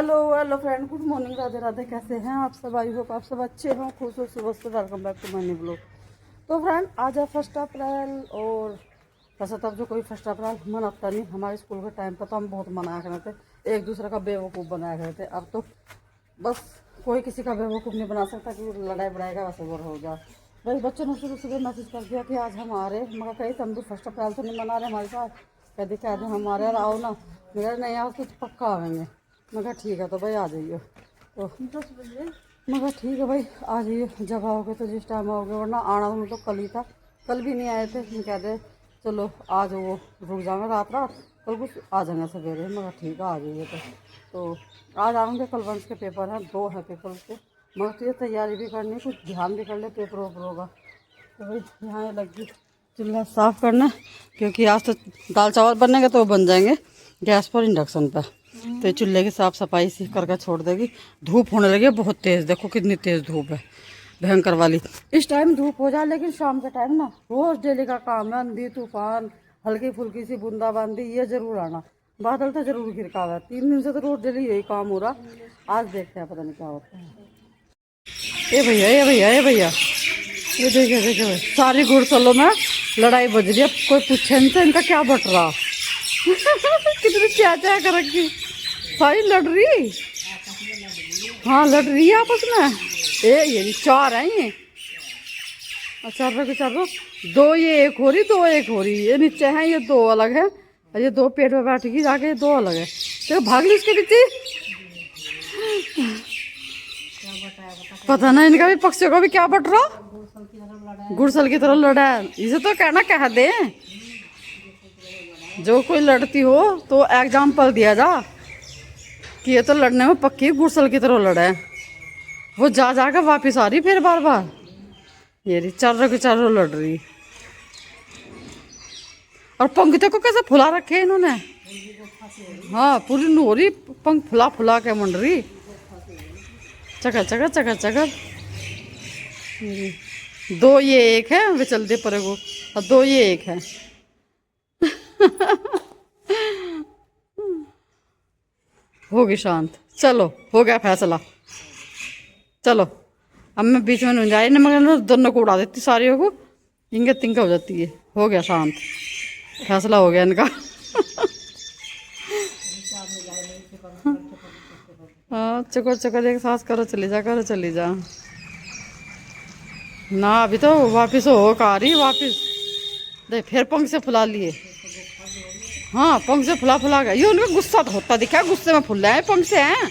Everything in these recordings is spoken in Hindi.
Hello hello friend, good morning, Radhe Radhe. कैसे हैं आप सब? आई होप आप सब अच्छे हों, खुश हो। सुबह से welcome back to my new blog. तो फ्रेंड, आज है 1 अप्रैल और वैसे तब जो कोई 1 अप्रैल मनाता नहीं। हमारे स्कूल के टाइम पर तो हम बहुत मनाया करते थे, एक दूसरे का बेवकूफ़ बनाया करते थे। अब तो बस कोई किसी का बेवकूफ़ नहीं बना सकता कि लड़ाई बड़ाई का वैसे वो हो गया। बस बच्चों ने सुबह सुबह मैसेज कर दिया कि आज हम आ रहे। मगर कहीं तुम भी 1 अप्रैल तो नहीं मना रहे हमारे साथ? कहते कह दे हमारे यार आओ ना। मेरा नहीं आओ तो पक्का आवेंगे। मैं कहा ठीक है, तो भाई आ जाइए। तो 10 बजे मैं कहा ठीक है भाई आ जाइए, जब आओगे तो जिस टाइम आओगे, वरना आना तो कल ही था, कल भी नहीं आए थे। हम कहते चलो आज वो रुक जाएंगे रात रात, कल कुछ आ जाएंगे सवेरे। मैं कहा ठीक है आ जाइए। तो आज आएंगे। कल वंश के पेपर हैं, 2 हैं पेपर उसके। मगर तो ये तैयारी भी करनी, कुछ ध्यान भी कर ले पेपर वेपर होगा। तो भाई यहाँ लगी चूल्हा साफ़ करना, क्योंकि आज तो दाल चावल बनेंगे तो वो बन जाएंगे गैस पर, इंडक्शन पर। तो चूल्हे की साफ़ सफाई सी करके छोड़ देगी। धूप होने लगी है बहुत तेज़, देखो कितनी तेज़ धूप है, भयंकर वाली। इस टाइम धूप हो जाए, लेकिन शाम के टाइम ना रोज़ डेली का काम है। आंधी तूफान, हल्की फुल्की सी बूंदाबांदी, ये जरूर आना। बादल तो जरूर गिरका हुआ है, 3 दिन से तो रोज़ डेली यही काम हो रहा। आज देखते हैं, पता नहीं क्या होता है। ये भैया ये भैया ये भैया, ये देखे देखे सारी गुड़सलों में लड़ाई बज रही है। कोई पूछे नहीं तो इनका क्या बट रहा। कितनी क्या कर रखी, सारी लड़ रही। हाँ लड़ रही है आपस में। ये 4 हैं ये। अच्छा चल 2 ये एक हो रही, 2 एक हो रही। ये नीचे हैं, ये 2 अलग है। ये 2 पेट में बैठेगी जाके, ये 2 अलग है। तो भाग ली उसके पीछे। पता ना इनका भी पक्षियों का भी क्या बट रहा। गुड़सल की तरह लड़ा है। इसे तो कहना कह दे, जो कोई लड़ती हो तो एग्जाम्पल दिया जा कि ये तो लड़ने में पक्की गुड़सल की तरह लड़ा है। वो जा जाकर वापस आ रही फिर बार बार। ये रही चारों के चारों लड़ रही। और पंख को कैसे फुला रखे इन्होंने। हाँ पूरी नोरी पंख फुला फुला के मंड रही। चकर चकर चकर चकर। 2 ये एक है, वे चल दे परे को, और 2 ये एक है। होगी शांत। चलो हो गया फैसला। चलो अब मैं बीच में नहीं जाए ना, मगर दोनों को उड़ा देती सारियों को, इंगे तिंगे हो जाती है। हो गया शांत, फैसला हो गया इनका। हाँ चकर चकर एक सांस करो चली जा, करो चली जा। ना अभी तो वापिस हो का रही वापिस। देख फिर पंख से फुला लिए। हाँ पंख से फुला फुला गया। ये उनका गुस्सा तो होता दिखा, गुस्से में फुल रहा है, पंख से हैं।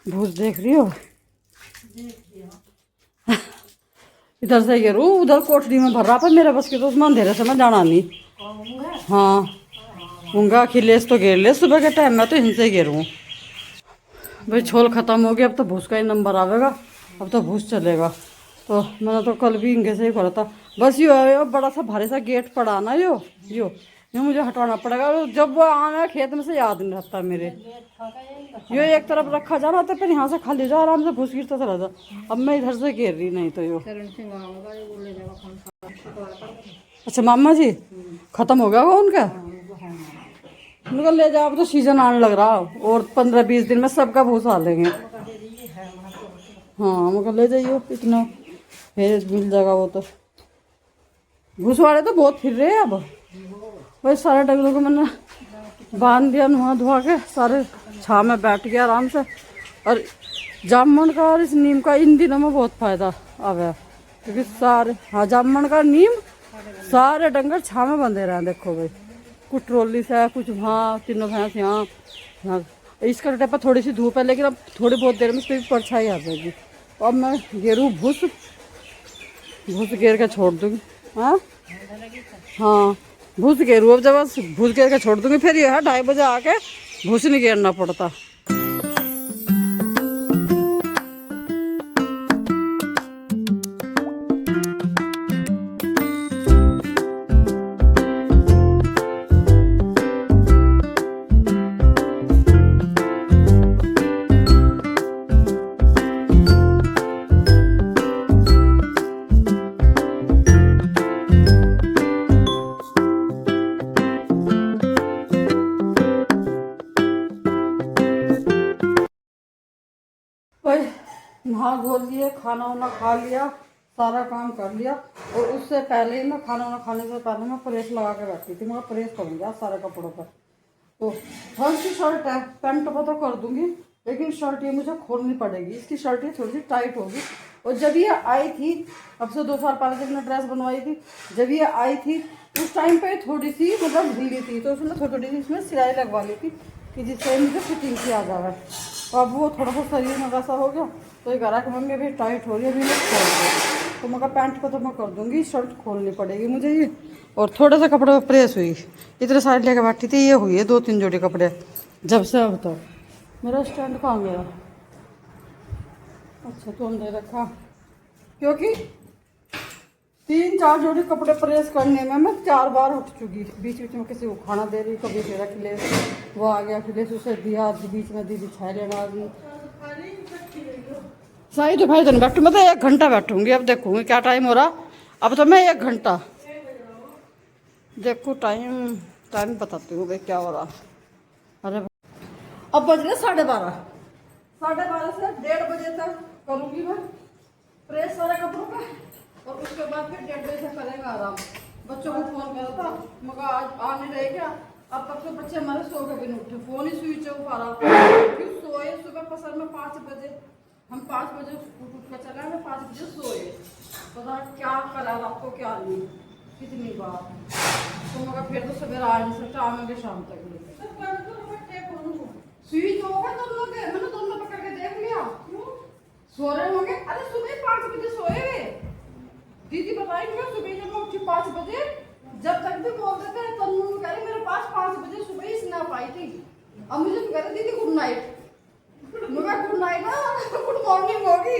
भूत देख रही हो? इधर से गिरू, उधर कोठरी में भर रहा, पर मेरे बस के तो उसमें अंधेरे से मैं जाना नहीं। हाँ मूंगा अखिलेश तो घेर ले, सुबह के टाइम में तो इनसे घेरूँ। भाई छोल ख़त्म हो गया, अब तो भूस का ही नंबर आवेगा। अब तो भूस चलेगा। तो मैंने तो कल भी इनके से ही करा था। बस यो है, बड़ा सा भारी सा गेट पड़ा ना, यो मुझे हटाना पड़ेगा। जब वो आना खेत में से याद नहीं रहता मेरे। यो एक तरफ रखा जाना तो फिर यहाँ से खाली जा, आराम से भूस गिरता चला जा। अब मैं इधर से घेर रही, नहीं तो यो। अच्छा मामा जी खत्म हो गया वो उनका? उनका ले जाओ, अब तो सीजन आने लग रहा, और 15-20 दिन में सबका भूसा आ लेंगे। हाँ मगर ले जाइए, इतना फिर मिल जाएगा वो तो। भूस वाले तो बहुत फिर रहे हैं अब। भाई सारे डगलों को मैंने बांध दिया, नुहा धुआ के, सारे छाव में बैठ गया आराम से। और जामुन का और इस नीम का इन दिनों में बहुत फायदा आवे, क्योंकि सारे, हाँ जामुन का नीम सारे डंगर छाव में बंधे रहे। देखो भाई कुछ ट्रॉली से है, कुछ वहाँ, तीनों भैंस यहाँ। इसका टाइप पर थोड़ी सी धूप है, लेकिन अब थोड़ी बहुत देर में इस पर भी परछाई आ जाएगी। अब मैं गेरू भूस घेर के छोड़ दूँगी। हाँ हाँ भूस घेरू, अब जब भूस घेर के छोड़ दूँगी, फिर ये है 2:30 बजे आके भूस नहीं घेरना पड़ता। नहा धो लिए, खाना वाना खा लिया, सारा काम कर लिया। और उससे पहले ही ना, खाना वाना खाने से पहले मैं प्रेस लगा के बैठी थी। मैं प्रेस करूँगी आज सारे कपड़ों पर। तो हर सी शर्ट है, पैंट पर तो कर दूंगी, लेकिन शर्ट ये मुझे खोलनी पड़ेगी। इसकी शर्ट ये थोड़ी सी टाइट होगी। और जब ये आई थी, अब से 2 साल पहले जब मैंने ड्रेस बनवाई थी, जब ये आई थी उस टाइम पे थोड़ी सी मतलब ढीली थी, तो उसमें थोड़ी थोड़ी सी इसमें सिलाई लगवा ली थी कि जिससे मुझे फिटिंग की आ जाए। तो अब वो थोड़ा सा शरीर में वैसा हो गया, तो ये करा कि मम्मी अभी टाइट हो रही है, अभी मैं खोल दूँ। तो मगर पैंट को तो मैं कर दूँगी, शर्ट खोलनी पड़ेगी मुझे ये। और थोड़े से कपड़े प्रेस हुई, इतने साइड लेके बैठी थी, ये हुई है 2-3 जोड़ी कपड़े जब से अब तक। मेरा स्टैंड कहाँ गया? अच्छा तो अंदर रखा, क्योंकि 3-4 जोड़ी कपड़े प्रेस करने में मैं 4 बार उठ चुकी। बीच बीच में किसी को खाना दे रही, कभी फिर अखिलेश वो आ गया, अखिलेश उसे दिया, बीच में दीदी छाए लेना आदमी सही। तो भाई दिन बैठू, मैं तो 1 घंटा बैठूंगी। अब देखूंगी क्या टाइम हो रहा। अब तो मैं 1 घंटा देखो, टाइम टाइम बताती हूँ भाई क्या हो रहा। अरे अब बज रहे 12:30, 12:30 से 1:30 बजे तक करूँगी मैं प्रेस सारे कपड़ों का। और उसके बाद फिर 1:30 बजे से करेंगे आराम। बच्चों को फोन करा था, मगर आज आ नहीं रहे क्या। अब तक तो बच्चे हमारे सो के भी नहीं उठे, फोन ही स्विच ऑफ आ रहा। क्यों सोए सुबह पसंद में 5 बजे, हम 5 बजे उठ कर चले, मैं 5 बजे सोए। पता क्या करा आपको क्या नहीं, कितनी बार। तो मगर फिर तो सवेरा आ नहीं सकता, आएंगे शाम तक। स्विच ऑफ है दोनों के, मैंने दोनों पकड़ के देख लिया। सो रहे होंगे, अरे सुबह 5 बजे सोए वे। दीदी बताएंगे सुबह जब मैं उठी 5 बजे, जब तक भी बोल देते हैं तब मम्मी कह रही मेरे पास 5 बजे सुबह ही स्नैप आई थी। अब मुझे कह रहे दीदी गुड नाइट। मैं गुड नाइट ना, गुड मॉर्निंग होगी।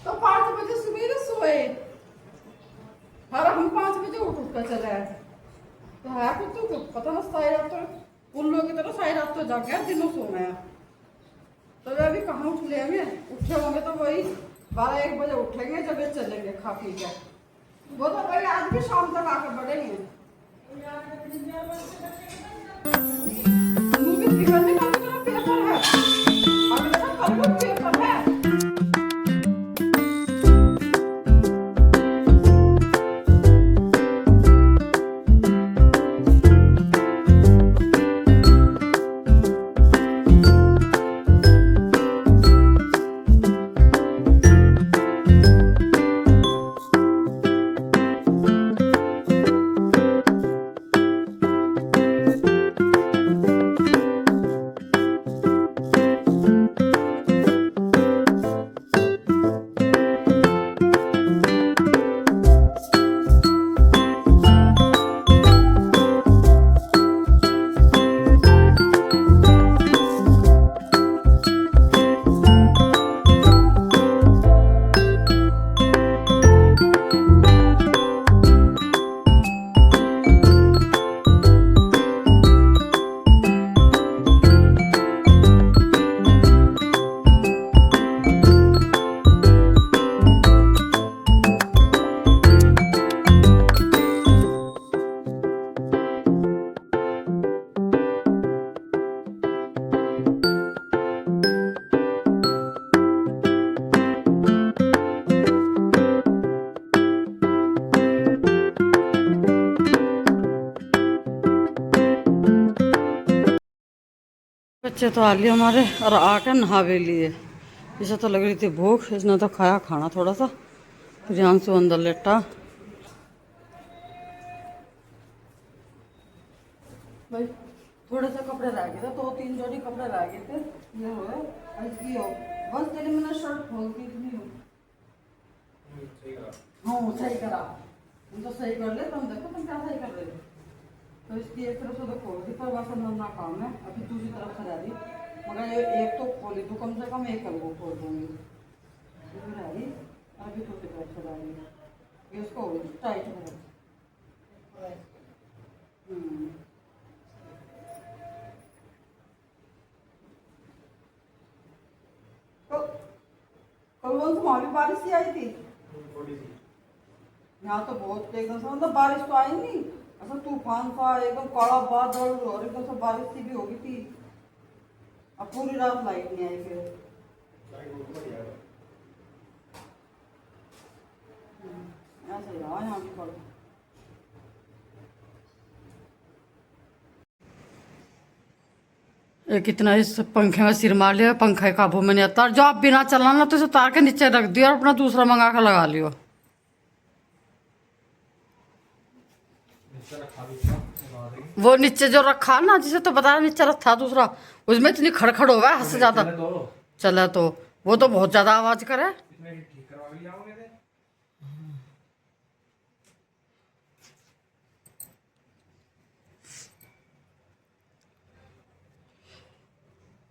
तो 5 बजे सुबह ही सोए, और हम 5 बजे उठ कर चले आए। तो है कुछ तो पता ना, सारी रात तो उन लोगों की तरह सारी रात तो जाग गया, दिनों सो गया। तो वे अभी कहाँ उठ ले होंगे, उठे होंगे तो वही 12-1 बजे उठेंगे जब ये चलेंगे खा पी के। वो तो भाई आज भी शाम तक आकर बढ़ेंगे। मूवी करने का मेरा पेपर है, अगले दिन कल को पेपर है। बच्चे तो आ लिए हमारे, और आकर नहा भी लिए। इसे तो लग रही थी भूख, इसने तो खाया खाना थोड़ा सा। प्रियांशु अंदर लेटा। भाई थोड़े से कपड़े रह गए थे, 2-3 जोड़ी कपड़े रह गए थे, ये हो इसकी हो। बस तेरी मैंने शर्ट खोल दी इतनी हो। हाँ सही करा, तुम तो सही कर ले। तुम देखो तुम क्या सही कर रहे हो। तो इसकी एक तरफ से तो खोल दी, पर बस अंदर काम है। अभी दूसरी तरफ से रह रही, मगर ये एक तो खोली तो कम से कम एक वो खोल दूंगी। रह रही अभी दूसरी तरफ से रह रही, ये उसको टाइट कर। कल वहाँ भी बारिश ही आई थी। यहाँ तो बहुत एकदम से मतलब बारिश तो आई नहीं, ऐसा तूफान था, एकदम काला बादल और एकदम से बारिश सी भी हो गई थी। अब पूरी रात लाइट नहीं आई फिर। ये कितना इस पंखे में सिर मार लिया, पंखा काबू में नहीं आता। जो आप बिना चलाना तो इसे तार के नीचे रख दियो और अपना दूसरा मंगा कर लगा लियो। वो नीचे जो रखा ना, जिसे तो बताया नीचे रखा दूसरा, उसमें इतनी खड़खड़ हो गया हद से ज्यादा। चला तो वो तो बहुत ज्यादा आवाज करे।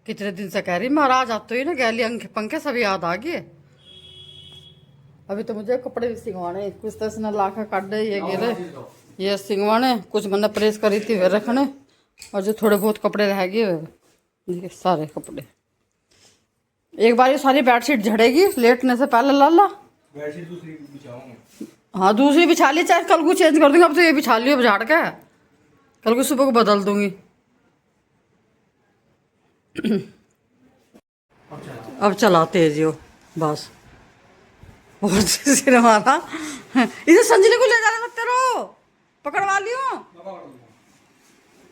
कितने दिन से कह रही महाराज आते ही ना गैली पंखे सब याद आ गए। अभी तो मुझे कपड़े भी सिंगवाने, कुछ तो इसने लाखा काट दे, ये गिरे, ये सिंगवाने, कुछ मैंने प्रेस करी थी वे रखने, और जो थोड़े बहुत कपड़े रह गए सारे कपड़े। एक बार ये सारी बेडशीट झड़ेगी लेटने से पहले लाला। बेडशीट दूसरी बिछाऊंगा। हाँ दूसरी बिछा ली, चाहे कल को चेंज कर दूंगी। अब तो ये बिछा लियो झाड़ के, कल को सुबह को बदल दूंगी। अब चला तेजी हो बस, बहुत सिर हमारा। इसे संजनी को ले जाना मत तेरो, पकड़वा लियो।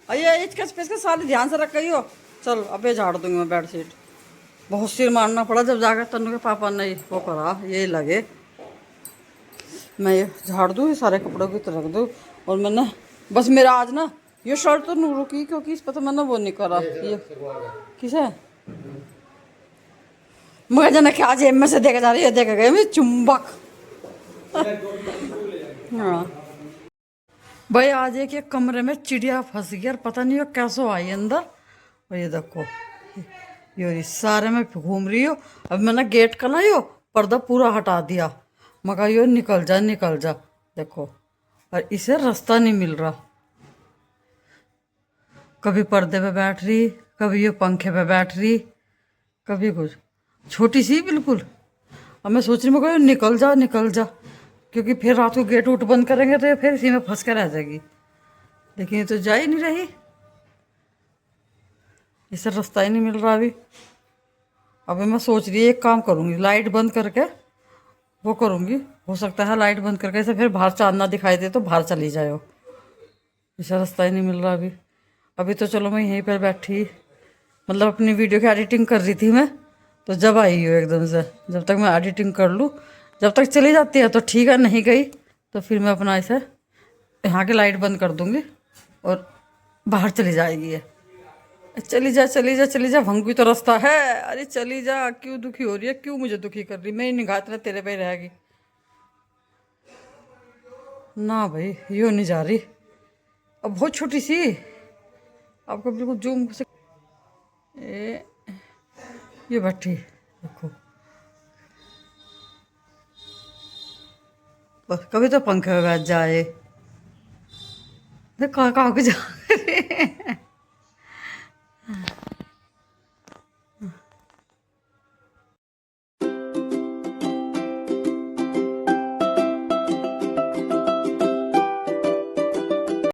ये इसका सारी ध्यान से रख गई हो। चल अब ये झाड़ दूंगी मैं बेडशीट। बहुत सिर मारना पड़ा जब जाकर तन्नू के पापा ने वो करा, ये लगे मैं ये झाड़ दूँ, सारे कपड़ों की तरह रख दूँ। और मैंने बस मेरा आज ना ये शर्ट तो नूरू की, क्योंकि इस पर तो मैंने वो नहीं करा। ये किसे मगर जना क्या जेब में से देखा जा रही है, देखा गया मैं चुंबक। हाँ भाई आज एक कमरे में चिड़िया फंस गई और पता नहीं वो कैसे आई अंदर। और ये देखो ये सारे में घूम रही हो। अब मैंने गेट का ना यो पर्दा पूरा हटा दिया, मगर यो निकल जा निकल जा, देखो। और इसे रास्ता नहीं मिल रहा, कभी पर्दे पे बैठ रही, कभी ये पंखे पे बैठ रही, कभी कुछ, छोटी सी बिल्कुल। अब मैं सोच रही हूँ मैं निकल जा निकल जा, क्योंकि फिर रात को गेट उट बंद करेंगे तो ये फिर इसी में फंस कर रह जाएगी। लेकिन ये तो जा ही नहीं रही, इसे रास्ता ही नहीं मिल रहा अभी। अभी मैं सोच रही एक काम करूँगी, लाइट बंद करके वो करूँगी। हो सकता है लाइट बंद करके इसे फिर बाहर चांद ना दिखाई दे तो बाहर चली जाए हो। इसे रास्ता ही नहीं मिल रहा अभी। अभी तो चलो मैं यहीं पर बैठी, मतलब अपनी वीडियो की एडिटिंग कर रही थी मैं, तो जब आई हो एकदम से। जब तक मैं एडिटिंग कर लूँ, जब तक चली जाती है तो ठीक है, नहीं गई तो फिर मैं अपना इसे यहाँ की लाइट बंद कर दूँगी और बाहर चली जाएगी ये। चली जा चली जा चली जा, भंगू तो रास्ता है। अरे चली जा, क्यों दुखी हो रही है, क्यों मुझे दुखी कर रही, मेरी निगाह इतना तेरे पे ही रहेगी ना भाई। यो नहीं जा रही, अब बहुत छोटी सी, आपको बिल्कुल जूम से ये बैठी देखो। बस कभी तो पंखे में बैठ जाए, देख कहाँ कहाँ के जा